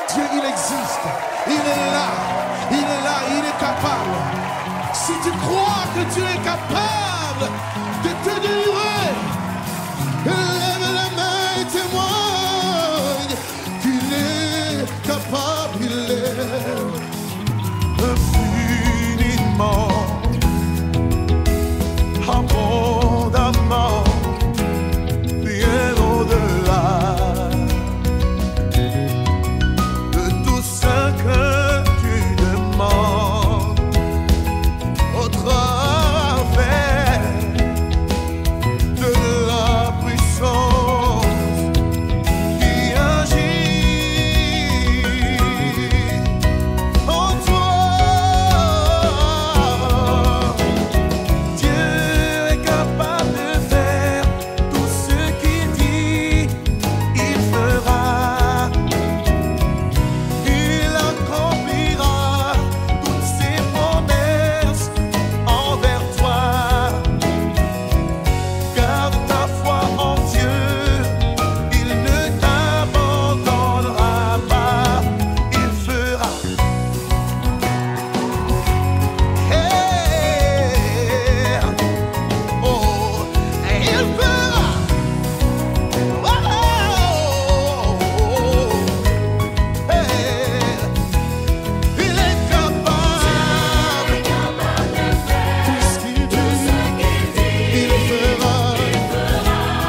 Dieu, il existe. Il est là. Il est là. Il est capable. Si tu crois que Dieu est capable de te délivrer, lève la main et témoigne qu'il est capable. Il est infiniment, abondamment, bien au-delà de tout ce que tu demandes au travers de la puissance qui agit en toi. Dieu est capable de faire tout ce qu'il dit, il fera. Il accomplira toutes ses promesses envers toi. Garde ta foi en Dieu, il ne t'abandonnera pas, il fera. Hey, oh, il fera. Oh, hey, il est capable. Tout ce qu'il dit, il fera.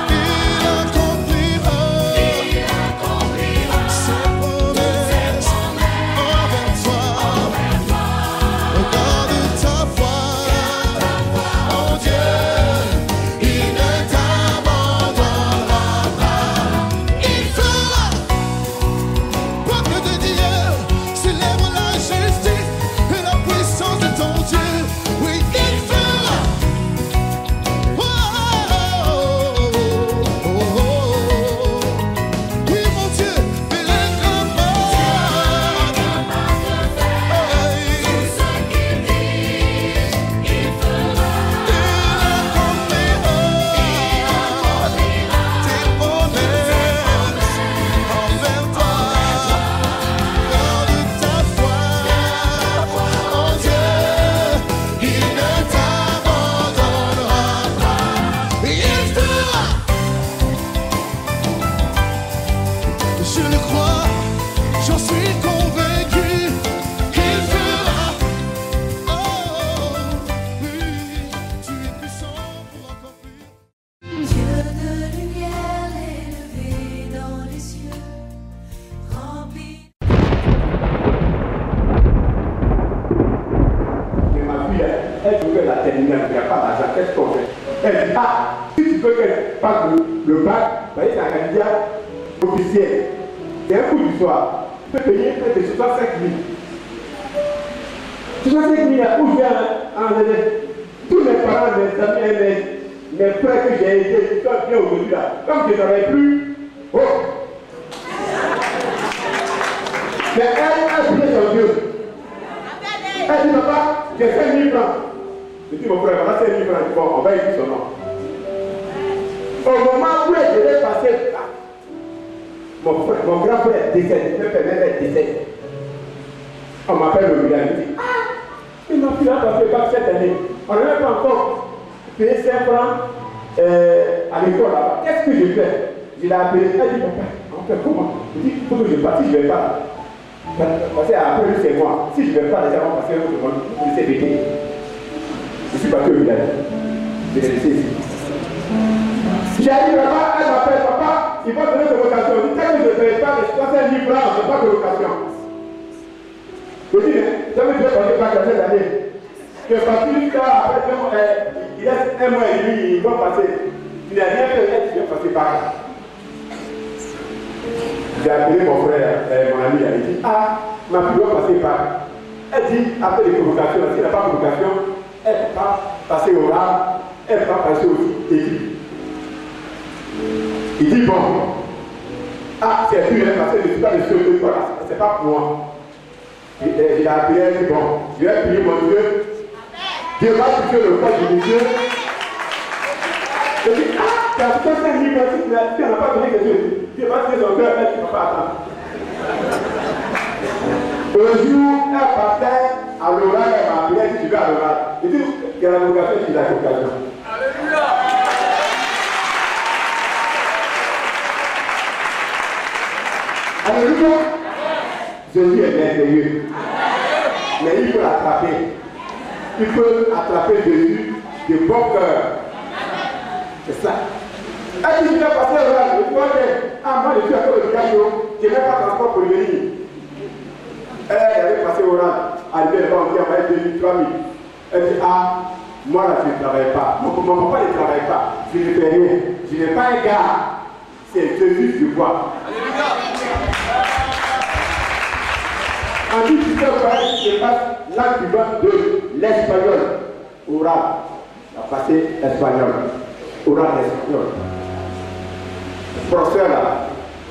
Il accomplira ses promesses envers toi. Regarde ta foi en Dieu, il ne t'abandonnera pas. Il fera. Peuple de Dieu, célèbre la justice et la puissance de ton Dieu. Oui, il fera. Oh, oh, oh, oh, oh. Oui, mon Dieu, il est capable. Je le crois, j'en suis convaincu qu'il fera. Oh, oui, tu es puissant pour accomplir. Dieu de lumière élevé dans les cieux, rempli. Mais ma fille, elle veut la terminale, il n'y a pas d'argent, qu'est-ce qu'on fait? Elle dit, ah, si tu veux qu'elle passe le bac, vous voyez, c'est un candidat officiel. C'est un coup du soir. Tu peux payer près de 65 000. 65 000, où je viens en aider. Tous mes parents, mes amis, mes frères que j'ai aidés, ils sont bien aujourd'hui là. Comme je n'aurais plus, oh! Mais elle a prié son Dieu. Elle dit, papa, j'ai 5 000 francs. Je dis, mon frère, voilà 5 000 francs. Bon, on va écrire son nom. Au moment où elle devait passer là, mon grand frère décède, mon père décède. On m'appelle le village, il dit, ah, il m'a fait passer le bac cette année. On n'a même pas encore payé 5 francs à l'école là-bas. Qu'est-ce que je fais? Je l'ai appelé, elle dit, papa, on fait comment? Je dis, il faut que je parte, si je ne vais pas. Parce qu'après lui, c'est moi. Si je ne vais pas, les gens vont passer au monde, vous laissez bêter. Je suis parti au village. Je l'ai laissé ici. J'arrive là-bas, elle m'appelle, papa, il va donner de location. Je dis, tant que je ne paye pas les 65 000 francs, je n'ai pas de location. Je dis, mais jamais je vais passer par cette année. Je suis parti jusqu'à après, il reste 1 mois et demi, ils vont passer. Il n'a rien fait, je vais passer par là. J'ai appelé mon frère, mon ami, il dit, ah, ma fille doit passer par. Elle dit, après les provocations, s'il n'a pas de provocation, elle ne peut pas passer au rap, elle ne peut pas passer au écrit. Il dit, bon, ah, c'est plus, parce que je ne suis pas le seul, voilà, c'est pas pour moi. Il a appelé, il dit, bon, je vais prier mon Dieu, Dieu va toucher le corps de Dieu. Je dis, ah, tu as tout un livre, tu n'as pas donné quelque chose. Dieu va toucher son cœur, tu ne peux pas attendre. jour, un matin, à l'oral, elle m'a appelé, elle dit, tu vas à l'oral. Il dit, il y a la vocation qui est la vocation. Alléluia. Alléluia. Jésus est merveilleux. Mais il faut l'attraper. Il faut attraper Jésus de bon cœur. C'est ça. Elle dit, je vais passer au rang. Je vois que, moi je suis à côté de Gajo, je n'ai pas transport pour venir. Elle avait passé au rang. Elle dit, on dit, on va être 2 000, 3 000. Elle dit, moi là je ne travaille pas. Mon papa ne travaille pas. Je ne fais rien. Je n'ai pas un gars. C'est Jésus que je vois. En dit, tu sais, je passe l'activant de l'espagnol oral. On a passé espagnol. Oral espagnol. Le professeur là,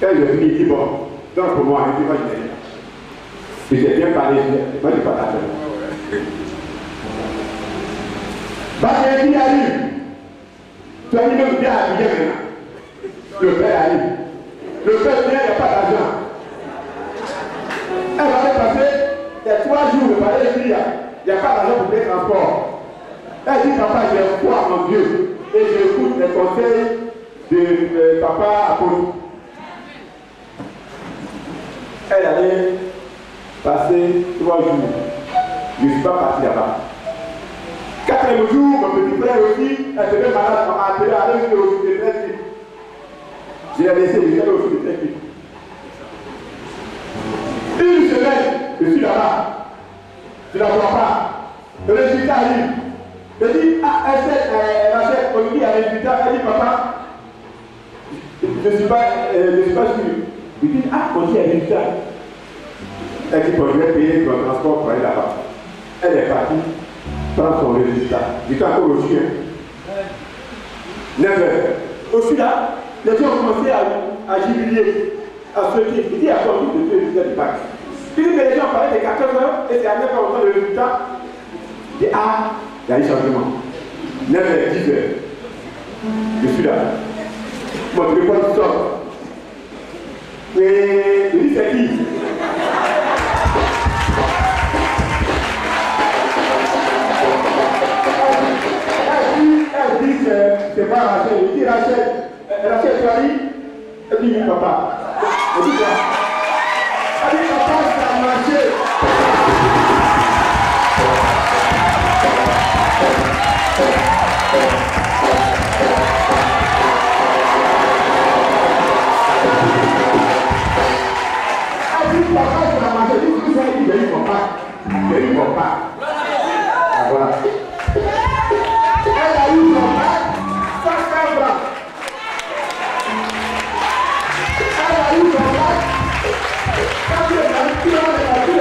quand je finis, il dit bon, donc pour moi, il dit moi je n'ai rien. Si j'ai bien parlé, moi je n'ai pas d'argent. Bah, il arrive. Tu as dit même bien habillé maintenant. Le père arrive. Le père vient, il n'y a pas d'argent. Elle va passer les 3 jours, le palais dit, il n'y a pas d'argent pour les transports. Elle dit, papa, j'ai foi en Dieu. Et j'écoute les conseils de papa Apollo. Elle allait passer 3 jours. Je ne suis pas parti là-bas. 4e jour, mon petit frère aussi, elle devait malade, on m'a appelé à aller au hospital de très vite. Je l'ai laissé, je l'ai au hospital de très vite. Une semaine, je suis là-bas. Je ne la vois pas. Le résultat arrive. Je dis, elle achète, on lui dit à la résultat, elle dit, papa, je ne suis pas sûr. Je dis, on dit à résultat. Elle dit, bon, je vais payer ton transport pour aller là-bas. Elle est partie, prendre son résultat. J'étais encore au chien. 9 heures. Au là, les gens ont commencé à jubiler, à sauter. Il dit, à quoi de le résultat du bac. Il dit, mais les gens parlaient de 14 heures et c'est à 9 heures au temps le résultat. Il dit, il y a eu changement. 9 h, 10 h. Je suis là. Mon téléphone sort. Et je dis, c'est qui? Elle dit, c'est pas Rachel. Je dis, Rachel, tu as dit? Elle dit, oui, papa. Elle dit, quoi? Elle dit, papa, ça a marché. Voilà. Elle a eu son bac sans faire. Elle a eu son bac quand elle a eu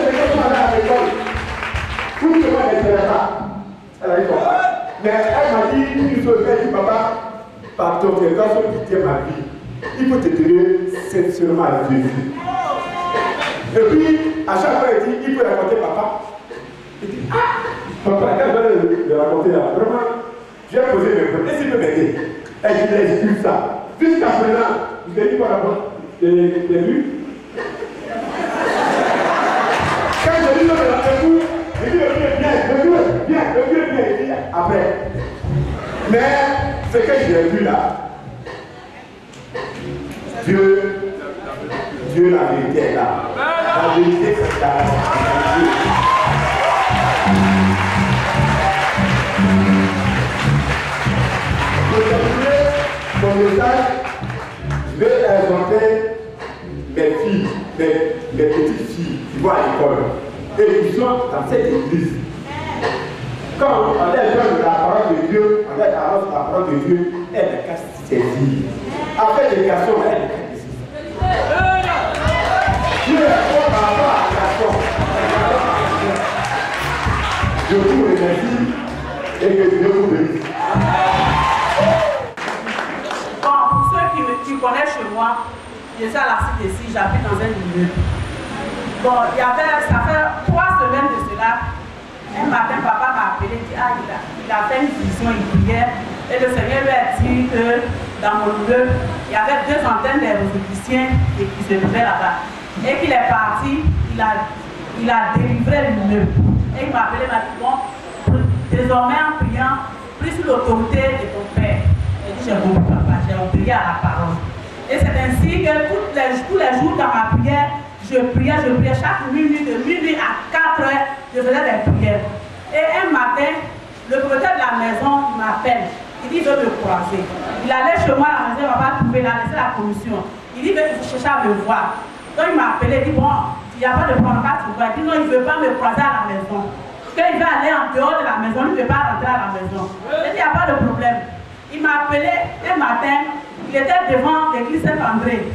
l'école. Tout le monde n'était pas. Elle a eu son bac. Mais elle m'a dit une chose, elle dit, papa, par ton cœur, quand tu tiens ma vie, il faut te tenir sincèrement à Jésus. Et puis, à chaque fois, il dit, il faut raconter papa. Il dit, papa, quand je vais le raconter là, vraiment, je vais poser mes problèmes. Est-ce qu'il peut m'aider? Elle dit, excuse ça. Jusqu'à présent, vous avez dit quoi d'abord? T'es vu? Quand je dis, non, mais rendez-vous, je dis, le viens, il dit, après. Mais, ce que j'ai vu là, Dieu, la vérité est là. La vérité, c'est là. Pour terminer mon message, je vais inventer mes filles, mes petites filles qui vont à l'école et qui sont dans cette église. Quand on est jeune de la parole de Dieu, on est à la parole de Dieu, elle n'est qu'à saisir. Après l'éducation, elle n'est qu'à saisir. Dieu est fort par rapport à l'éducation. Je vous remercie et que Dieu vous bénisse. Bon, pour ceux qui connaissent chez moi, je suis à la cité ici, j'habite dans un immeuble. Bon, ça fait 3 semaines de cela. Un matin, papa m'a appelé et dit, il a fait une vision, une prière. Et le Seigneur lui a dit que dans mon immeuble, il y avait 2 antennes des rosicruciens qui se trouvaient là-bas. Et qu'il est parti, il a il a délivré l'immeuble. Et il m'a appelé, il m'a dit, bon, désormais en priant, pris sous l'autorité de ton père. J'ai dit, j'ai compris papa, j'ai obéi à la parole. Et c'est ainsi que tous les jours dans ma prière, je priais chaque minute, de minuit à 4 heures, je faisais des prières. Et un matin, le propriétaire de la maison m'appelle. Il dit, il veut me croiser. Il allait chez moi à la maison, il ne va pas trouver, il a laissé la commission. Il dit, il veut chercher à me voir. Donc il m'a appelé, il dit, bon, il n'y a pas de problème, tu vois. Il dit, non, il ne veut pas me croiser à la maison. Quand il veut aller en dehors de la maison, il ne veut pas rentrer à la maison. Il dit, il n'y a pas de problème. Il m'a appelé un matin, il était devant l'église Saint-André.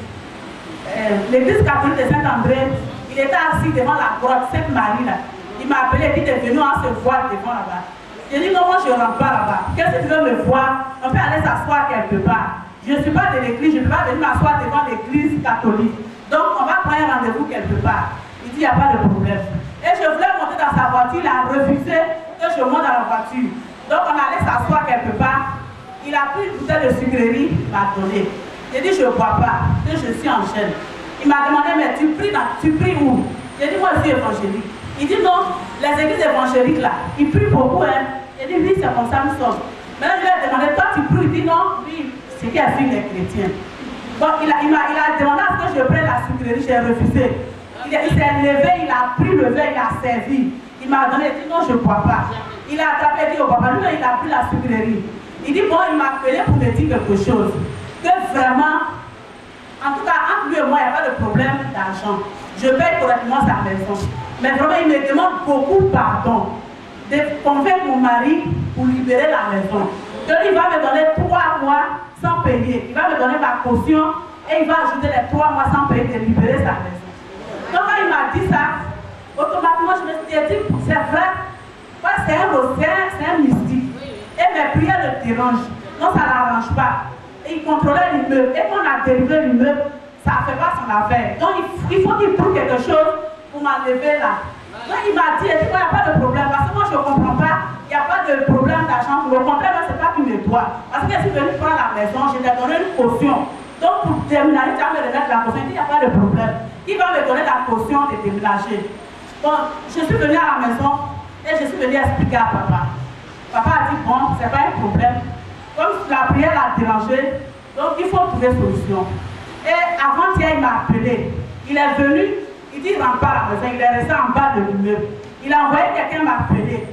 L'église catholique de Saint-André, il était assis devant la grotte Sainte-Marie là. Il m'a appelé, il dit, t'es venu, on se voit devant là-bas. J'ai dit, non, moi je ne rentre pas là-bas. Qu'est-ce que tu veux me voir? On peut aller s'asseoir quelque part. Je ne suis pas de l'église, je ne peux pas venir m'asseoir devant l'église catholique. Donc on va prendre un rendez-vous quelque part. Il dit, il n'y a pas de problème. Et je voulais monter dans sa voiture, il a refusé que je monte dans la voiture. Donc on allait s'asseoir quelque part. Il a pris une bouteille de sucrerie, il m'a donné. J'ai dit, je ne bois pas, que je suis en chaîne. Il m'a demandé, mais tu pries où? J'ai dit, moi je suis évangélique. Il dit, non, les églises évangéliques là, ils prient beaucoup, hein. J'ai dit, oui, c'est comme ça, nous sommes. Maintenant, je lui ai demandé, toi tu pries? Il dit, non, oui, c'est qui a fait les chrétiens. Bon, il a demandé à ce que je prenne la sucrerie, j'ai refusé. Il s'est levé, il a pris le verre, il a servi. Il m'a donné, il dit, non, je ne bois pas. Il a attrapé, il dit, au papa, lui, il a pris la sucrerie. Il dit, bon, il m'a appelé pour me dire quelque chose. Que vraiment, en tout cas, entre lui et moi, il n'y a pas de problème d'argent. Je paye correctement sa maison. Mais vraiment, il me demande beaucoup pardon de convaincre mon mari pour libérer la maison. Donc, il va me donner 3 mois sans payer. Il va me donner ma caution et il va ajouter les 3 mois sans payer de libérer sa maison. Donc, quand il m'a dit ça, automatiquement, je me suis dit, c'est vrai, c'est un mystique. Et mes prières le dérangent. Non, ça ne l'arrange pas. Et il contrôlait l'immeuble. Et quand on a délivré l'immeuble, ça ne fait pas son affaire. Donc il faut qu'il trouve quelque chose pour m'enlever là. Donc il m'a dit, il n'y a pas de problème. Parce que moi je ne comprends pas, il n'y a pas de problème d'argent. Au contraire, ce n'est pas qu'il me doit. Parce que je suis venu prendre la maison, je lui ai donné une caution. Donc pour terminer, il va me remettre la caution. Il dit, il n'y a pas de problème. Il va me donner la caution de déménager. Bon, je suis venue à la maison et je suis venue expliquer à papa. Papa a dit, bon, ce n'est pas un problème. Comme la prière l'a dérangé, donc il faut trouver solution. Et avant-hier, il m'a appelé. Il est venu, il dit, il ne rentre pas à la maison, il est resté en bas de l'immeuble. Il a envoyé quelqu'un m'appeler.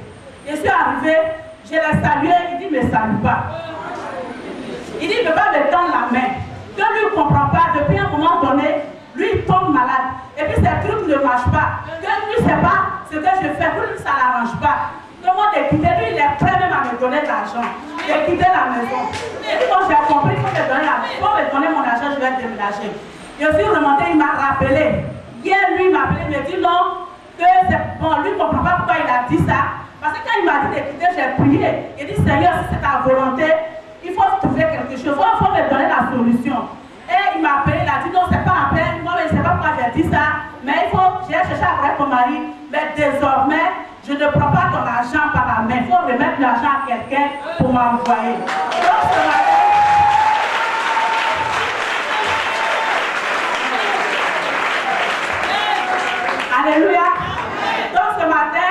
Je suis arrivée, je l'ai salué, il dit, ne me salue pas. Il dit, il ne peut pas me tendre la main. Que lui ne comprend pas, depuis un moment donné, lui il tombe malade. Et puis ces trucs ne marchent pas. Que lui ne sait pas ce que je fais, pour lui ça ne l'arrange pas. Comment d'écouter, lui il est prêt même à me donner de l'argent, d'écouter la maison. Et puis quand j'ai compris qu'il faut me donner mon argent, je vais déménager. Je suis remontée, il m'a rappelé. Hier, lui il m'a appelé, il me dit non, que c'est bon, lui ne comprend pas pourquoi il a dit ça. Parce que quand il m'a dit d'écouter, j'ai prié. Il dit Seigneur, si c'est ta volonté, il faut trouver quelque chose, il faut me donner la solution. Et il m'a appelé, il a dit non, c'est pas la peine, moi je ne sais pas pourquoi j'ai dit ça, mais j'ai cherché à voir ton mari, mais désormais, je ne prends pas ton argent par la main. Il faut remettre l'argent à quelqu'un pour m'envoyer. Donc ce matin, alléluia. Donc ce matin,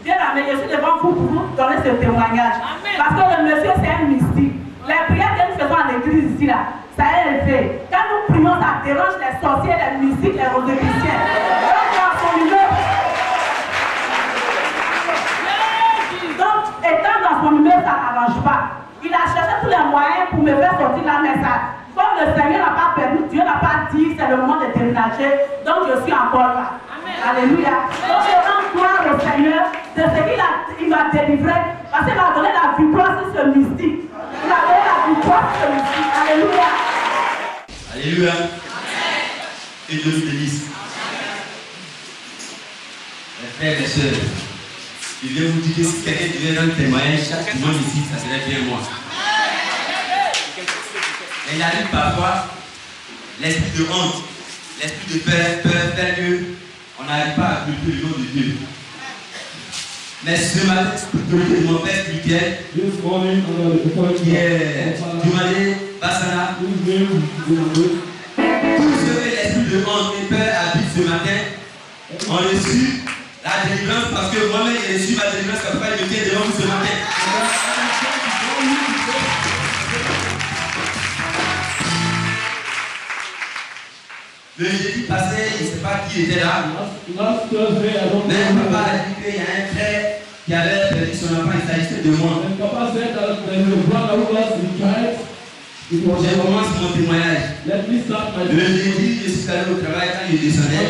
je suis devant vous pour vous donner ce témoignage. Parce que le monsieur c'est un mystique. Les prières que nous faisons à l'église ici là, ça est élevé. Quand nous prions, ça dérange les sorciers, les mystiques, les rosicruciens. Donc dans son immeuble. Donc, étant dans son numéro, ça n'arrange pas. Il a cherché tous les moyens pour me faire sortir là, mais ça, comme le Seigneur n'a pas permis, Dieu n'a pas dit, c'est le moment de déménager, donc je suis encore là. Amen. Alléluia. Donc je rends gloire au Seigneur de ce qu'il m'a délivré, parce qu'il m'a donné la victoire sur ce mystique. Il m'a donné la victoire sur ce mystique. Alléluia. Alléluia. Que Dieu vous bénisse. Mes frères et sœurs, je viens vous dire que si quelqu'un devait rendre témoignage chaque dimanche ici, ça serait bien moi. Mais il arrive parfois l'esprit de honte, l'esprit de peur fait qu'on n'arrive pas à glorifier le nom de Dieu. Mais ce matin, pour glorifier mon Père spirituel, qui est Dumale Bassana, tous ceux que l'esprit de honte et peur habite ce matin, ont reçu La délivrance, parce que moi-même j'ai reçu ma délivrance, quand papa me tient devant vous ce matin. Le jeudi passé, je ne sais pas qui était là. Mais papa a dit qu'il y a un frère qui avait perdu son enfant, il s'agissait de moi. Je commence mon témoignage. Le jeudi, je suis allé au travail quand je descendais.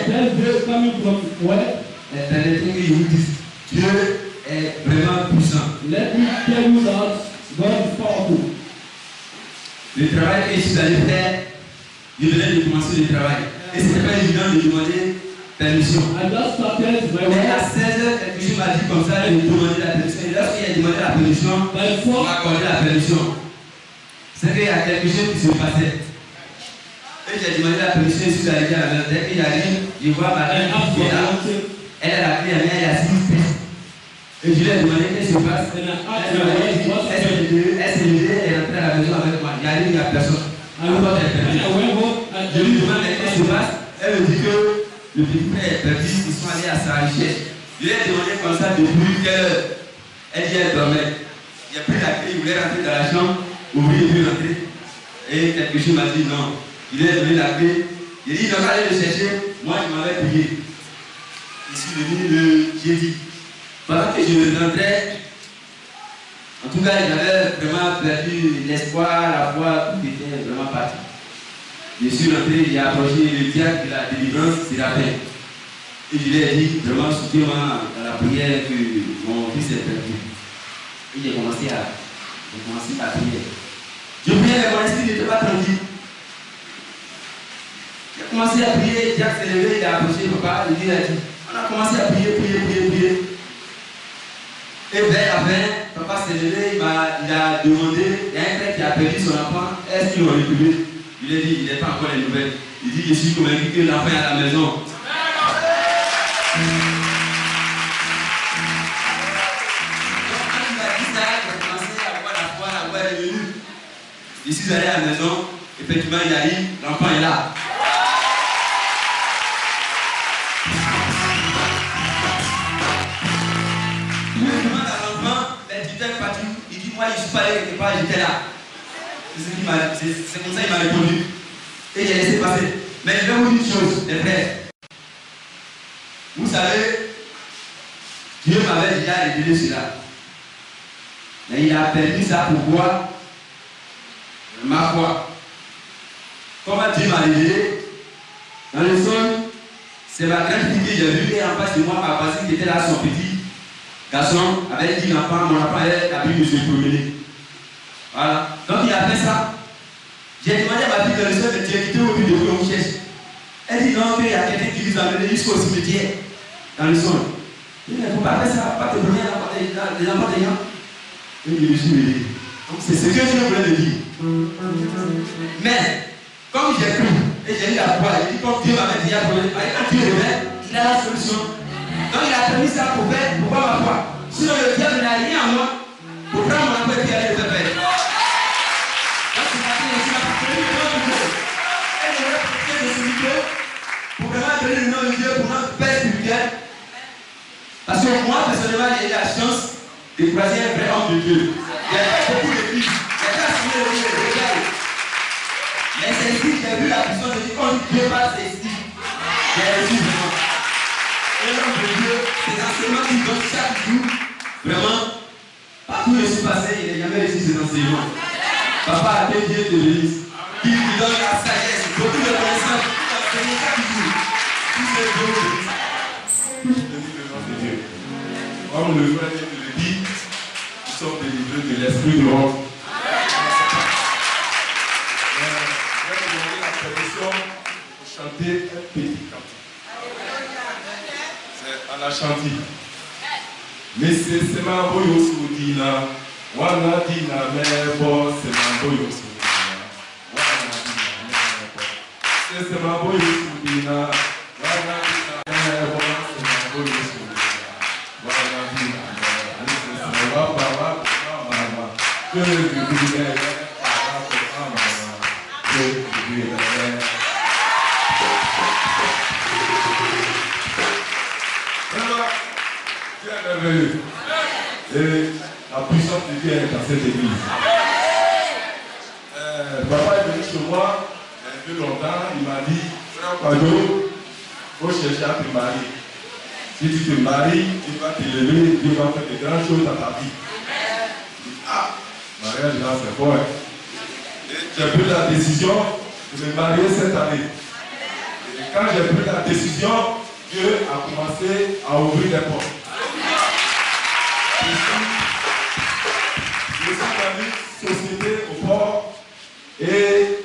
Permettez que je vous dise, Dieu est vraiment puissant. Le travail que je suis allé faire, je venais de commencer le travail. Et ce n'était pas évident de demander permission. Mais à 16h, quelque chose m'a dit comme ça, de demander la permission. Et lorsqu'il a demandé la permission, on m'a accordé la permission. C'est qu'il y a quelque chose qui se passait. Et j'ai demandé la permission, je suis arrivé à la maison. Dès qu'il arrive, je vois ma mère qui est là. Elle a la clé, elle a 6 pièces. Et je lui ai demandé qu'est-ce qui se passe. Elle s'est levée, elle est rentrée à la maison avec moi. J'arrive, il n'y a personne. Je lui demande qu'est-ce qui se passe. Elle me dit que le petit frère est perdu, ils sont allés à sa recherche. Je lui ai demandé comme ça depuis qu'elle dit qu'elle dormait. Il a pris la clé, il voulait rentrer dans la chambre, ouvrir et puis rentrer. Et quelque chose m'a dit non. Il lui a donné la clé. Il dit non, allez le chercher. Moi, je m'avais prié. Je suis venu le jeudi. Pendant que je rentrais, en tout cas, j'avais vraiment perdu l'espoir, la foi, tout était vraiment parti. Je suis rentré, j'ai approché le diacre de la délivrance, c'est la paix. Et je lui ai dit, vraiment, soutiens-moi dans la prière que mon fils est perdu. Et j'ai commencé à prier. Je priais, mais mon esprit n'était pas tranquille. J'ai commencé à prier, le diacre s'est levé, il a approché papa, il a dit, on a commencé à prier. Et vers la fin, papa s'est levé, il a demandé, il y a un frère qui a perdu son enfant, est-ce qu'ils l'ont retrouvé? Il a dit, il n'est pas encore les nouvelles. Il dit, je suis convaincu que l'enfant est à la maison. Quand il m'a dit ça, j'ai commencé à avoir la foi, la voix est venue. Je suis allé à la maison, effectivement il arrive, l'enfant est là. Il dit, moi je suis pas allé quelque part, j'étais là. C'est comme ça qu'il m'a répondu. Et j'ai laissé passer. Mais je vais vous dire une chose, les frères. Vous savez, Dieu m'avait déjà révélé cela. Mais il a permis ça pourquoi? Ma foi. Comment Dieu m'a révélé? Dans le sol, c'est ma grande fille que j'ai vue et en face de moi, ma voisine qui était là, son petit garçon avait dit l'enfant, mon enfant est habillé de se promener. Voilà. Donc il a fait ça. J'ai demandé à ma fille de le sol, mais tu es quitté au but de vous cherche. Elle dit non, qu'il y a quelqu'un qui vous a amené jusqu'au cimetière dans le sol. Il dit, mais il ne faut pas faire ça, pas te promener à les enfants des gens. Et je me suis mêlé. Donc c'est ce que je voulais le dire. Mais, comme j'ai cru, et j'ai eu la foi, j'ai dit comme Dieu m'avait déjà promis, quand Dieu revient, il a la solution. Donc il a permis ça pour faire, pour voir ma foi. Sinon le diable n'a rien à moi pour prendre mon foi et puis aller le faire. Donc c'est parti, je suis appelé le nom de Dieu. Et je vais profiter de ce micro pour vraiment donner le nom de Dieu pour notre Père spirituel. Parce que moi, personnellement, j'ai eu la chance de croiser un vrai homme de Dieu. Il y a beaucoup d'églises. Il y a déjà signé le livre, regardez. Mais c'est ici que j'ai vu la puissance de Dieu. Quand Dieu passe, c'est ici. J'ai reçu vraiment. Et l'homme de Dieu, c'est l'enseignement qu'il donne chaque jour. Vraiment, partout où je suis passé, il n'a jamais reçu ces enseignements. Papa, que Dieu te bénisse. Qui donne la sagesse, beaucoup de connaissances, qui t'enseigne chaque jour. Tout ce Dieu te bénisse. Comme le frère le dit, nous sommes délivrés de l'esprit de l'homme. Je vais vous demander la permission pour chanter un petit cantique. C'est à la chantier. Mais c'est ma boyo soudina, wana dina mebo, c'est ma boyo soudina, wana dina mebo. C'est ma boyo soudina, wana dina mebo, c'est ma boyo soudina. merveilleux. Et la puissance de Dieu est dans cette église. Papa est venu chez moi un peu longtemps. Il m'a dit, frère Pado, il faut chercher à te marier. Si tu te maries, tu vas t'élever, Dieu va faire de grandes choses dans ta vie. Ah, mariage là, c'est bon. J'ai pris la décision de me marier cette année. Et quand j'ai pris la décision, Dieu a commencé à ouvrir les portes. Je suis dans une société au port et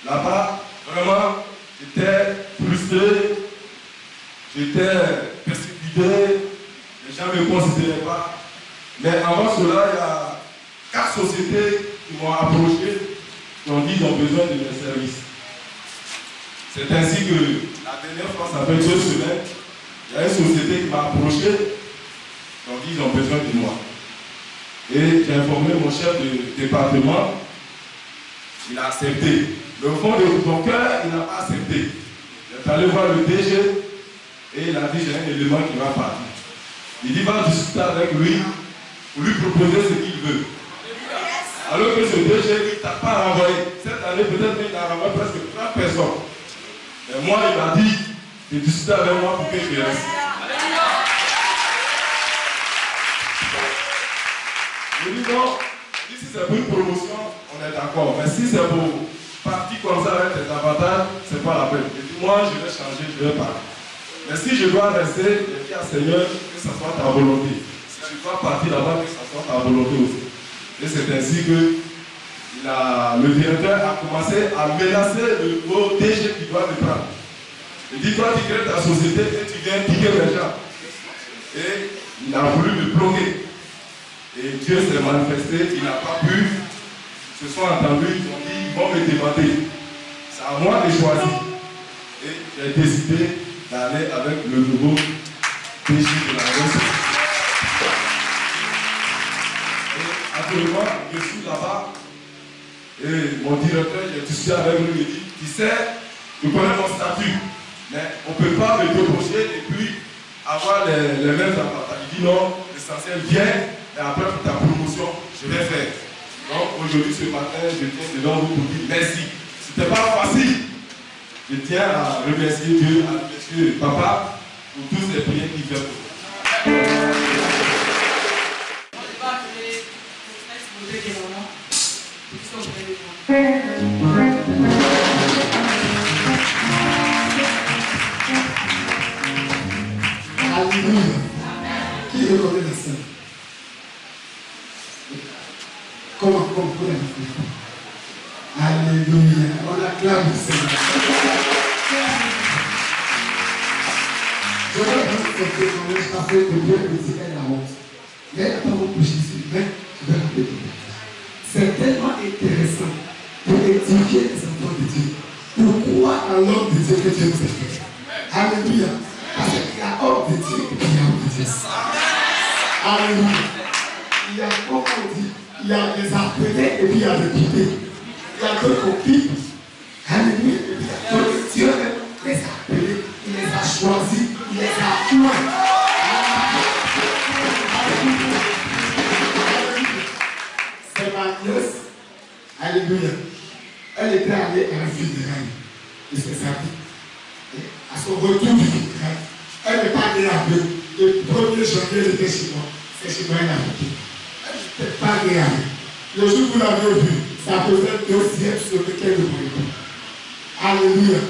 là-bas, vraiment, j'étais frustré, j'étais persécuté, les gens ne me considéraient pas. Mais avant cela, il y a 4 sociétés qui m'ont approché, qui ont dit qu'ils ont besoin de mes services. C'est ainsi que la dernière fois, ça fait 2 semaines, il y a une société qui m'a approché, qui ont dit qu'ils ont besoin de moi. Et j'ai informé mon chef de département, il a accepté. Mais au fond de son cœur, il n'a pas accepté. Il est allé voir le DG et il a dit j'ai un élément qui va partir. Il dit va discuter avec lui pour lui proposer ce qu'il veut. Alors que ce DG ne t'a pas renvoyé. Cette année, peut-être qu'il a renvoyé presque 3 personnes. Mais moi, il m'a dit de discuter avec moi pour que je reste. Je dis non, si c'est pour une promotion, on est d'accord. Mais si c'est pour partir comme ça avec des avantages, c'est pas la peine. Je dis moi, je vais changer, je vais partir. Mais si je dois rester, je dis à Seigneur que ce soit ta volonté. Si je dois partir là-bas, que ce soit ta volonté aussi. Et c'est ainsi que le directeur a commencé à menacer le nouveau DG qui doit me prendre. Il dit toi tu crées ta société et tu viens piquer les gens. Et il a voulu me bloquer. Et Dieu s'est manifesté, il n'a pas pu. Ils se sont entendus, ils ont dit, ils vont me demander. C'est à moi de choisir. Et j'ai décidé d'aller avec le nouveau DG de la Russie. Et actuellement, je suis là-bas. Et mon directeur, j'ai discuté avec lui, il dit, tu sais, je connais mon statut, mais on ne peut pas me débaucher et puis avoir les mêmes avantages. Il dit non, l'essentiel vient. Et après pour ta promotion, je vais faire. Donc aujourd'hui, ce matin, je tiens devant vous pour dire merci. Ce n'était pas facile. Je tiens à remercier Dieu, à remercier Papa pour tous les prières qu'il fait pour nous. Alléluia. Qui reconnaît la scène? Comment Alléluia. On acclame le Seigneur. Je vais vous faire quand même, ça fait de bien me dire la honte. Mais attends, pour Jésus, mais je vais rappeler. C'est tellement intéressant pour édifier les enfants de Dieu. Pourquoi un homme de Dieu que Dieu nous a fait? Alléluia. Parce qu'il y a homme de Dieu et puis il y a homme de Dieu. Alléluia. Il y a, comme on dit, il y a des appelés et puis il y a des guidés. Il y a d'autres copies. Alléluia. Et puis il y a d'autres Dieu les a appelés, il les a choisis, il les a joints. C'est ma nièce. Alléluia. Elle était allée à un funérail de ses amis. À son retour du funérail, elle n'est pas née avec. Le 1er janvier, elle était chez moi. C'est chez moi, elle a vécu. Elle n'était pas née avec. Le jour où vous l'avez vu, ça faisait 2e sur lequel le voyez. Alléluia.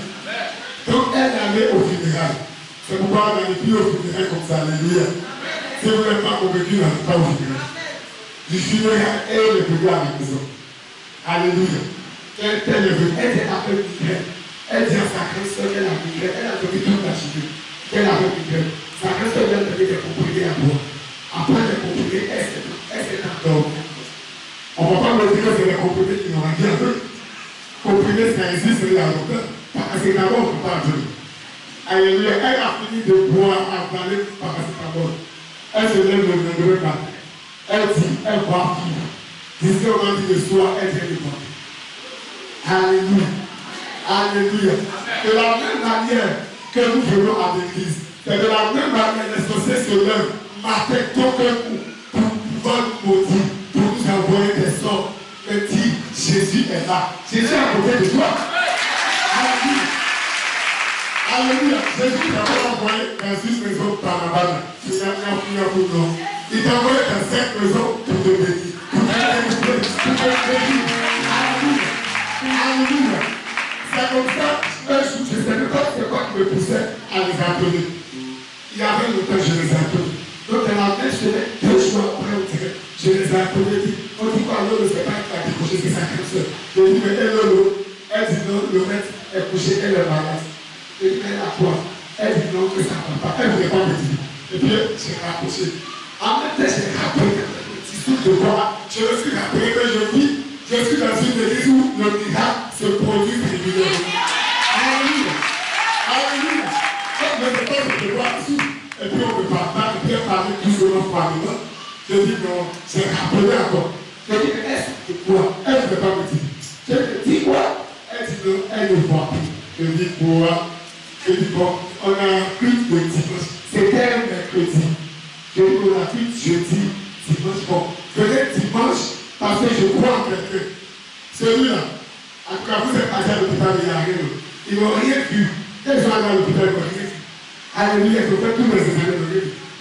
Donc elle est allée au funérail. C'est pourquoi elle n'allait plus au funérail comme ça. Alléluia. Si vous n'êtes pas convaincu, n'allez pas au funérail. Du funérail, elle est venue à la maison. Alléluia. Elle est venue. Elle était un peu migraine. Elle dit à sa grande-sœur qu'elle a migraine. Elle a donné toute la chimie. Qu'elle avait migraine. Sa grande-sœur lui a donné des comprimés à boire. Après les comprimés, elle s'est endormie. On ne va pas me dire que c'est les comprimés qui n'ont rien vu. Comprimés, ça existe là longtemps. Parce que d'abord, on ne peut pas venir. Alléluia. Elle a fini de boire, avaler par paracétamol. Elle se lève le lendemain matin. Elle dit, elle va vivre. D'ici au lundi de soir, elle vient de voir. Alléluia. Alléluia. De la même manière que nous venons à l'église, c'est de la même manière les sorciers se lèvent marqué d'aucun coup pour pouvoir nous maudire, pour nous envoyer des sorts. Mais dis, Jésus est là. Jésus est à côté de toi. Alléluia. Alléluia. Jésus t'a pas envoyé dans une maison par la balle. Il t'a envoyé dans cette maison pour te bénir. Pour te bénir. Alléluia. Alléluia. C'est comme ça, un jour, je ne sais pas c'est quoi qui me poussait à les appeler. Il y avait longtemps, je les appelais. Donc, elle a fait chez 2 jours après, on dirait, je les ai appelés. On dit quoi, l'eau ne sait pas qui a décroché, c'est sa cancer. Je dis, mais elle, l'eau. Elle dit non, le maître est couché, elle est malade. Je dis, mais elle a quoi? Elle dit non, que ça ne va pas. Elle ne voulait pas me dire. Et puis, j'ai rapproché. En même temps, j'ai rappelé un petit souffle de voix. Je me suis rappelé que je vis. Je suis dans une église où le miracle se produit régulièrement. Alléluia. Alléluia. Comme je ne sais pas ce que voir ici. Et puis on me parle, et puis elle parlait tout seulement par moi. Je dis non, j'ai rappelé encore. Je dis, mais est-ce que quoi? Elle ne veut pas me dire. Je dis quoi? Elle dit non, elle ne voit plus. Je dis quoi? Je dis bon, on a un culte de dimanche. C'était un mercredi. Je dis on a culte jeudi, dimanche. Bon, venez dimanche parce que je crois en quelqu'un. Celui-là, en tout cas, vous êtes passé à l'hôpital, il n'y a rien. Ils n'ont rien vu. Ils sont allés à l'hôpital, ils n'ont rien vu. Alléluia, ils ont fait tous les examens.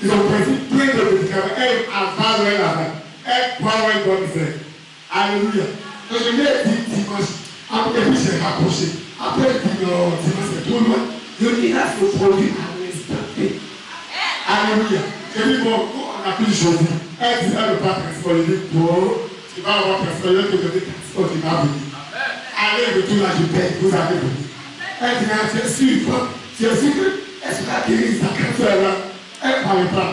Ils ont pris plein de médicaments. Elle avale là-bas. Elle croit où elle doit me faire. Alléluia. Donc je lui ai dit dimanche. Après, puis j'ai rapproché. Après, il dit non, dimanche c'est trop loin. Le miracle se produit à l'instant T. Alléluia. Je lui ai dit bon, on a plus jeudi. Elle dit elle ne veut pas transport. Je lui ai dit bon, tu vas avoir transport. Je vais te donner transport, tu vas venir. Allez, retour là, je paye. Vous allez venir. Elle dit non, tu es sûr, tu es sûr que est-ce que la guérison, sa cancer là, elle ne parlait pas.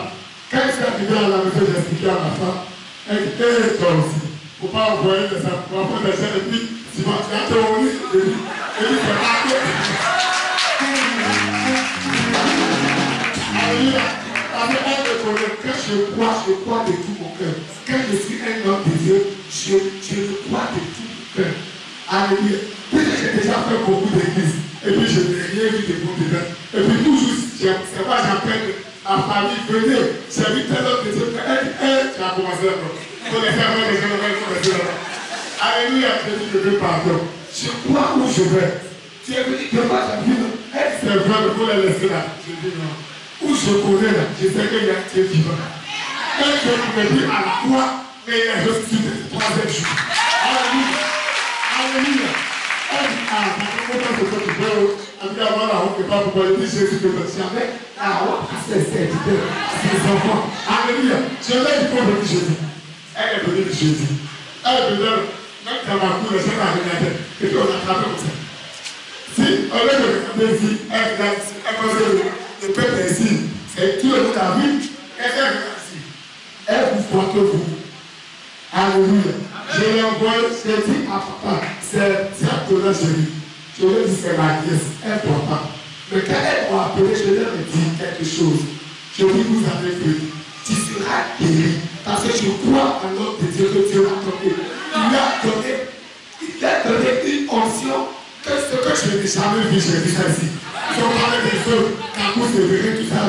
Quand elle s'est arrivée à la maison, j'ai expliqué à ma femme, elle dit, toi aussi, il ne faut pas envoyer des enfants des gens, et puis, tu vas te faire au lit, et puis, c'est pas que. Alléluia. Parce qu'elle me connaît, quand je crois de tout mon cœur. Quand je suis un homme de Dieu, je le crois de tout mon cœur. Alléluia. Puisque j'ai déjà fait beaucoup d'églises. Et puis je n'ai rien vu de bon dedans. Et puis toujours, c'est pas j'appelle ma famille, venez, j'ai vu tel homme de Dieu, tu as commencé là-bas. Il faut laisser avoir les gens là-bas, il faut laisser là-bas. Alléluia, je dis que Dieu pardon. Je crois où je vais. Tu es venu, tu vas ta vie, c'est vrai, il faut les laisser là. Je dis non. Où je connais là, je sais qu'il y a Dieu vivant. Un Dieu qui me dit à la croix, mais il est ressuscité le 3e jour. Alléluia. Alléluia. Alléluia. Je l'ai dit pour venir jeudi. Elle est venue jeudi. Elle est venue, même dans ma cour, les gens m'ont regardé. Et puis on a attrapé comme ça. Si, on est de regarder ici, elle faisait le peuple ici. Et tout le monde a vu. Elle regarde ici. Elle vous voit que vous. Alléluia. Je l'ai envoyé, je l'ai dit à papa, c'est un colère chez lui. Je lui ai dit c'est ma nièce, elle ne doit pas. Mais quand elle m'a appelé, je lui ai dit quelque chose. Je lui ai dit, vous avez fait, tu seras guéri. Parce que je crois en l'homme de Dieu que Dieu m'a donné. Il a donné une onction que ce que je n'ai jamais vu, j'ai vu ça ici. Ils ont parlé des feux, quand vous se verrez tout ça.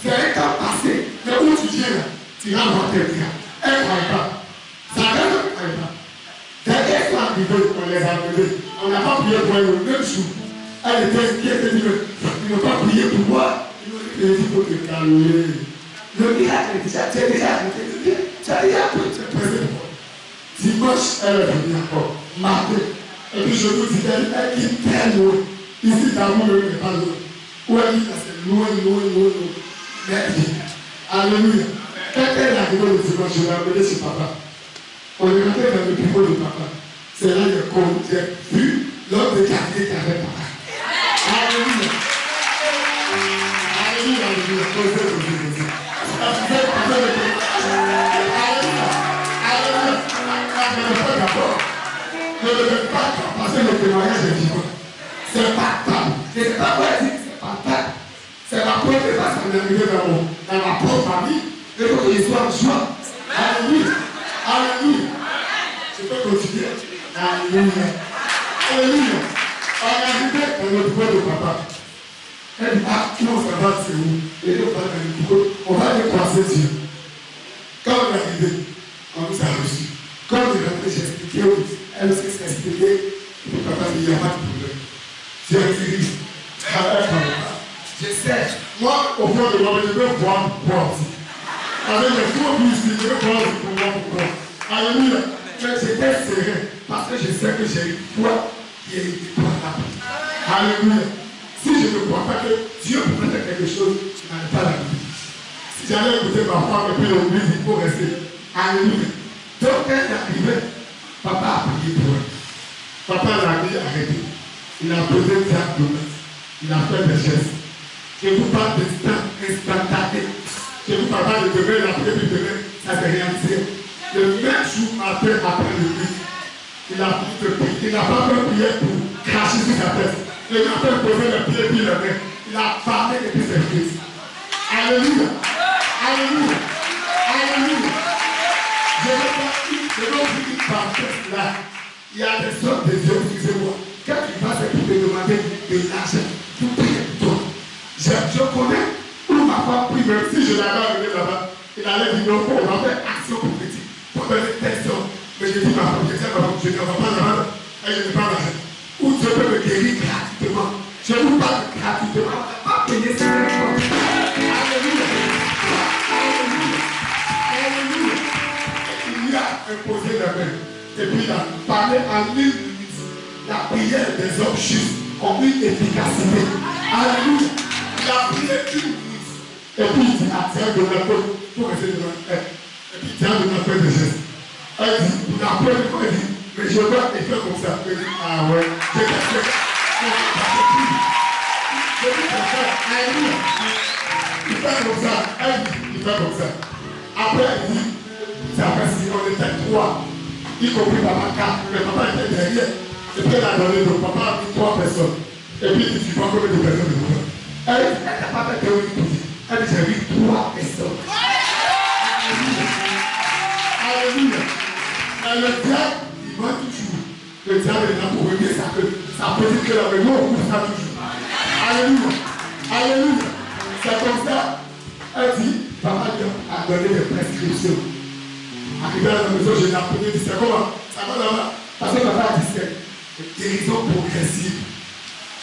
C'est un temps passé. Mais où tu viens là, tu vas voir quelqu'un. Elle ne croit pas. Ça ne croit pas. Derrière ça, on les a menés. On n'a pas prié pour elle le même jour. Elle était inquiète, elle dit, ils n'ont pas prié pour moi. Ils m'ont dit, il faut te calmer. Le miracle est déjà, tu as déjà arrêté de dire, tu as déjà pris, tu es pressé pour moi. Dimanche, elle est venue encore, mardi. Et puis je vous dis, elle est très loin. Ici, d'amour, elle n'est pas loin. Où elle dit, c'est loin. Mais elle dit, alléluia. Quand elle est arrivée le dimanche, je l'ai amenée chez papa. On est rentré dans le bureau de papa. C'est là que j'ai vu l'homme de quartier qui avait papa. Alléluia. Alléluia, alléluia. Alléluia. Alléluia. Ne le faites pas parce que le témoignage est vivant. C'est pas table. C'est pas vrai, c'est pas table. C'est la première fois que ça m'est arrivé dans ma propre famille. Il faut que je sois en joie. Alléluia. Alléluia. Je peux continuer. Alléluia. Alléluia. On est arrivé dans le bureau de papa. Elle dit, ah, non, ça va, c'est où? Et on va aller croiser Dieu. Quand on est arrivé, on nous a reçus. Quand on est rentré, j'ai expliqué, elle aussi s'est expliqué, le papa dit, il n'y a pas de problème. Dieu a dit, je sais, moi, au fond de moi, je veux voir aussi. Avec les gros bus, je veux voir pourquoi. Alléluia. Mais j'étais serein parce que je sais que j'ai une foi qui est épouvantable. Alléluia. Si je ne crois pas que Dieu pourrait faire quelque chose, je n'allais pas la vie. Si j'allais écouter ma femme et puis l'église, il faut rester. Alléluia. Donc quand elle est arrivée, papa a prié pour elle. Papa l'a dit arrêtez. Il a posé une table de main. Il a fait des gestes. Je vous parle d'instant, instantané. Je vous parle de demain, la prière de demain, ça s'est réalisé. Le même jour après le but, il a pu te prier. Il n'a pas fait prier pour cracher sur sa tête. Il n'a pas posé le pied puis le main. Il a parlé depuis ses fils. Alléluia. Alléluia. Alléluia. Je vais ouvrir une parenthèse là. Il y a des sortes de Dieu, excusez-moi. Quand tu vas pour te demander de l'argent, tu pries pour toi. Je connais où ma femme prie, même si je l'avais amené là-bas, il allait dire non, on va faire action prophétique. Pour donner personne. Mais je dis ma femme, je ne vais pas là-bas, et je n'ai pas l'argent. Où Dieu peut me guérir gratuitement. Je vous parle gratuitement. Pas payer ses réponses. Alléluia. Alléluia. Alléluia. Il lui a imposé la main. Et puis il a parlé en 1 minute. La prière des hommes justes ont une efficacité. Alléluia. Il a prié 1 minute. Et puis il dit, ah, tiens, de la côte. Pour rester devant elle. Et puis tiens, de la côte de geste. Elle dit, pour la première fois, elle dit, mais je dois te faire comme ça. Elle dit, ah ouais, je t'ai fait. Je dis comme ça, alléluia. Il fait comme ça, elle dit, il fait comme ça. Après, elle dit, c'est après si on était 3, y compris papa 4, mais papa était derrière. Et puis elle a donné, donc papa a mis 3 personnes. Et puis il dit, tu vois combien de personnes de toi? Elle n'a pas fait théorie positive. Elle dit, j'ai vu 3 personnes. Alléluia. Et le diable, il va toujours. Le diable est là pour régler sa petite cœur avec nous, on poussera toujours. Alléluia. Alléluia. C'est comme ça. Elle dit, papa a donné des prescriptions. Arrivé à la maison, je l'ai appris, je dis, c'est comment? Ça va là-bas. Parce que papa a dit, c'est guérison progressive.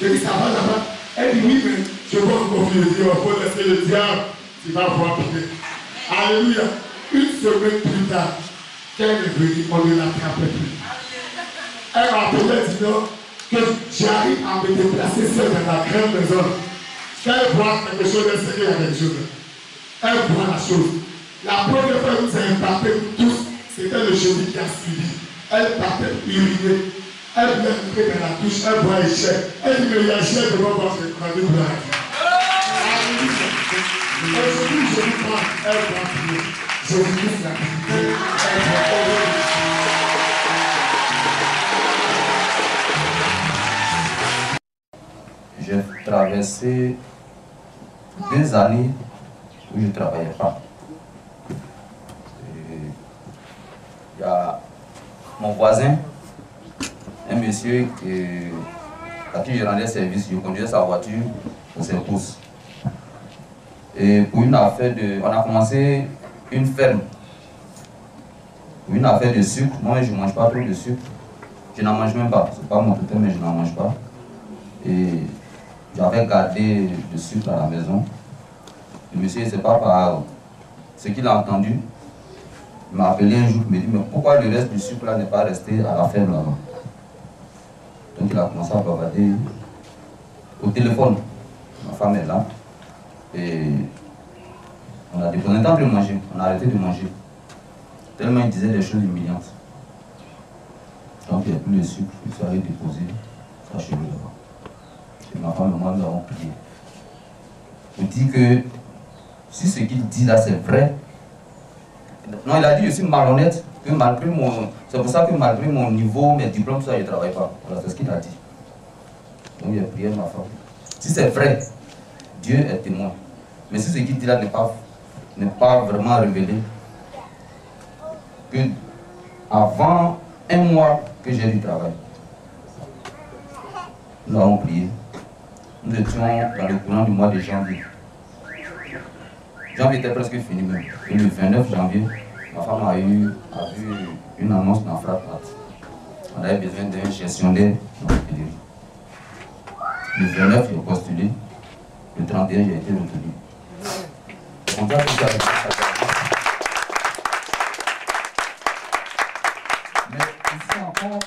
Je dis, ça va là-bas. Elle dit, oui, mais je vois encore plus. Je dis, il faut laisser le diable, tu vas voir plus. Alléluia. Une semaine plus tard, qu'elle est venue, on ne l'attrapait plus. Elle m'a appelé disant que j'arrive à me déplacer seule dans la grande maison. Elle voit quelque chose, elle sait qu'il y a quelque chose. Elle voit la chose. La première fois que nous avons impacté tous, c'était le jeudi qui a suivi. Elle partait uriner. Elle voulait entrer dans la douche, elle voit échec. Elle dit, mais il y a échec devant moi, je vais prendre une blague. Aujourd'hui, je vous parle, elle va prier. Je vous dis la prière. Elle va prier. J'ai traversé 2 années où je ne travaillais pas. Il y a mon voisin, un monsieur à qui je rendais service, je conduisais sa voiture pour ses courses. Et pour une affaire on a commencé une ferme. Pour une affaire de sucre, moi je ne mange pas trop de sucre. Je n'en mange même pas, c'est pas mon totem, mais je n'en mange pas. Et j'avais gardé le sucre à la maison. Le monsieur, c'est pas par ce qu'il a entendu. Il m'a appelé un jour, il me dit, mais pourquoi le reste du sucre là n'est pas resté à la ferme là-bas? Donc il a commencé à bavarder au téléphone. Ma femme est là. Et on a déposé un temps de manger, on a arrêté de manger. Tellement il disait des choses humiliantes. Donc il n'y a plus de sucre, il s'est allé déposer ça chez lui là-bas. Et ma femme et moi nous avons prié. Il dit que si ce qu'il dit là c'est vrai, non, il a dit aussi malhonnête, que malgré mon. C'est pour ça que malgré mon niveau, mes diplômes, ça, je ne travaille pas. Voilà, c'est ce qu'il a dit. Donc il a prié ma femme. Si c'est vrai, Dieu est témoin. Mais si ce qu'il dit là n'est pas vraiment révélé, que avant 1 mois que j'ai du travail, nous avons prié. Nous étions dans le courant du mois de janvier. Janvier était presque fini même. Et le 29 janvier, ma femme a vu une annonce dans Frappart. On avait besoin d'un gestionnaire dans le pédigré. Le 29, j'ai postulé. Le 31, j'ai été retenu. On doit tout avec ça. Mais ici encore,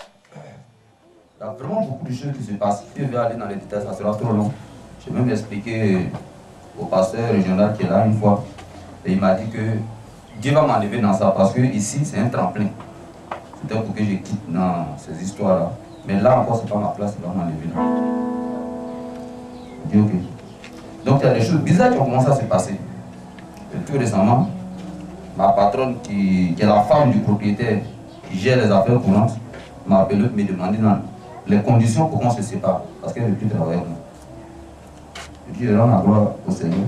il y a vraiment beaucoup de choses qui se passent. Si je vais aller dans les détails, ça sera trop long. J'ai même expliqué au pasteur régional qui est là une fois. Et il m'a dit que Dieu va m'enlever dans ça parce que ici, c'est un tremplin. C'était pour que je quitte dans ces histoires-là. Mais là encore, ce n'est pas ma place, il va m'enlever là. Je dis ok. Donc il y a des choses bizarres qui ont commencé à se passer. Et tout récemment, ma patronne qui est la femme du propriétaire qui gère les affaires courantes m'a appelé pour me demander les conditions pour qu'on se sépare. Parce qu'elle ne veut plus travailler avec moi. Je dis, je rends la gloire au Seigneur.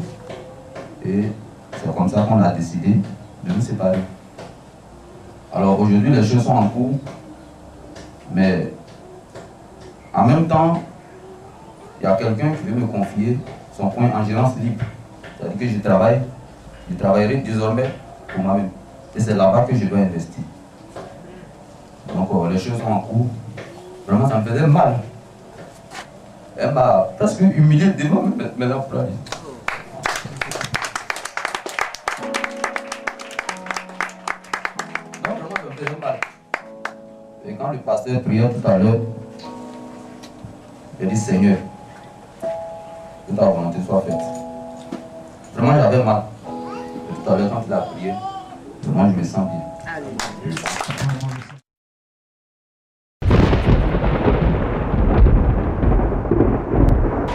Et c'est comme ça qu'on a décidé de nous séparer. Alors aujourd'hui, les choses sont en cours. Mais en même temps, il y a quelqu'un qui veut me confier son point en gérance libre. C'est-à-dire que je travaillerai désormais pour moi-même. Et c'est là-bas que je dois investir. Donc les choses sont en cours. Vraiment, ça me faisait mal. Elle m'a presque humilié devant mes employés. Non, vraiment, ça me faisait mal. Et quand le pasteur priait tout à l'heure, j'ai dit Seigneur, que ta volonté soit faite. Vraiment, j'avais mal. Et tout à l'heure, quand il a prié, vraiment, je me sens bien.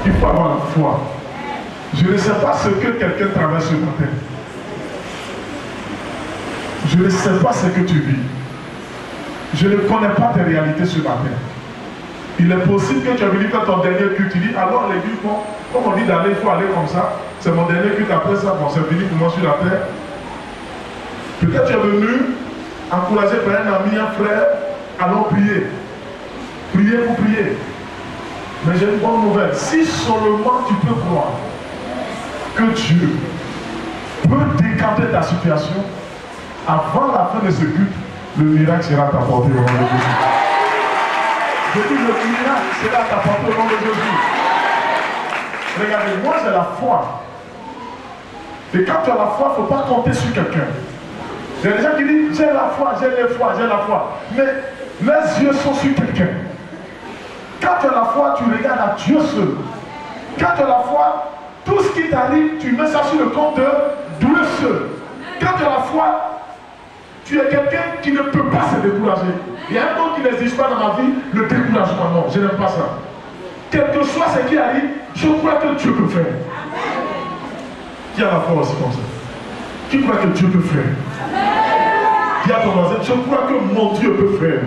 Il faut avoir la foi. Je ne sais pas ce que quelqu'un traverse ce matin. Je ne sais pas ce que tu vis. Je ne connais pas tes réalités ce matin. Il est possible que tu aies venu faire ton dernier culte. Tu dis, alors l'église, comme on dit d'aller, il faut aller comme ça. C'est mon dernier culte, après ça, bon, c'est fini pour moi sur la terre. Peut-être tu es venu encouragé par un ami, un frère, allons prier. Prier pour prier. Mais j'ai une bonne nouvelle. Si seulement tu peux croire que Dieu peut décanter ta situation, avant la fin de ce culte, le miracle sera apporté au nom de Jésus. Je dis le miracle sera apporté au nom de Jésus. Regardez, moi j'ai la foi. Et quand tu as la foi, il ne faut pas compter sur quelqu'un. Il y a des gens qui disent, j'ai la foi, j'ai la foi, j'ai la foi. Mais les yeux sont sur quelqu'un. Quand tu as la foi, tu regardes à Dieu seul. Quand tu as la foi, tout ce qui t'arrive, tu mets ça sur le compte de Dieu seul. Quand tu as la foi, tu es quelqu'un qui ne peut pas se décourager. Il y a un mot qui n'existe pas dans ma vie, le découragement. Non, je n'aime pas ça. Quel que soit ce qui arrive, je crois que Dieu peut faire. Qui a la foi aussi comme ça? Qui croit que Dieu peut faire? Dis à ton voisin, je crois que mon Dieu peut faire.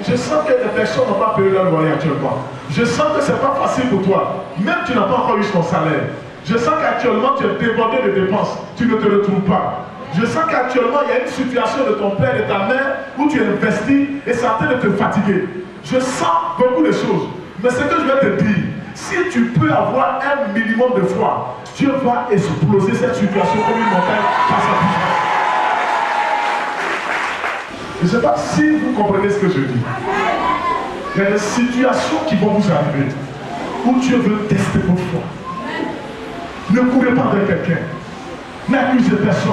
Je sens que les personnes n'ont pas payé leur loyer actuellement. Je sens que ce n'est pas facile pour toi. Même tu n'as pas encore eu ton salaire. Je sens qu'actuellement tu es débordé de dépenses. Tu ne te retrouves pas. Je sens qu'actuellement il y a une situation de ton père et de ta mère où tu investis et ça est en train de te fatiguer. Je sens beaucoup de choses. Mais ce que je vais te dire, si tu peux avoir un minimum de foi, Dieu va exploser cette situation comme une montagne par sa puissance. Je ne sais pas si vous comprenez ce que je dis. Il y a des situations qui vont vous arriver où Dieu veut tester votre foi. Ne courez pas vers quelqu'un. N'accusez personne.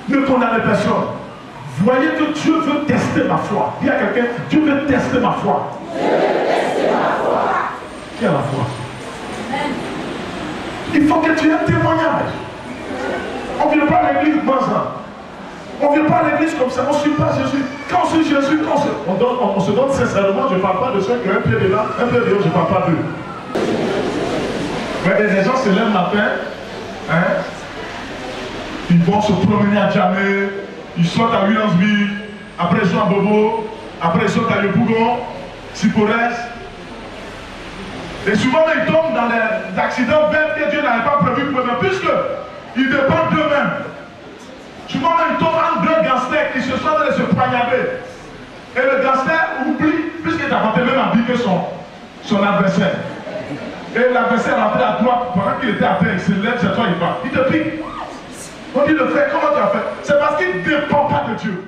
Ne condamnez personne. Voyez que Dieu veut tester ma foi. Dis à quelqu'un, Dieu veut tester ma foi. Dieu veut tester ma foi. Qui a la foi? Il faut que tu aies un témoignage. On ne vient pas à l'église comme ça. On ne vient pas à l'église comme ça. On ne suit pas Jésus. Quand on suit Jésus, on se donne sincèrement. Je ne parle pas de ceux qui ont un pied dedans, un pied dehors, je ne parle pas d'eux. Mais les gens se lèvent le matin, hein, ils vont se promener à Djamé, ils sortent à Williamsburg, après ils sont à Bobo, après ils sortent à Yopougon, Sipores. Et souvent ils tombent dans des accidents bêtes que Dieu n'avait pas prévu pour eux, puisqu'ils dépendent d'eux-mêmes. Souvent ils tombent en deux gangsters qui se sont en train de se poignarder. Et le gangster oublie, puisqu'il t'a porté même habillé son son adversaire. Et l'adversaire a fait à droite, pendant qu'il était à terre, il se lève, c'est toi, il va. Il te pique. On dit le frère, comment tu as fait? C'est parce qu'il ne dépend pas de Dieu.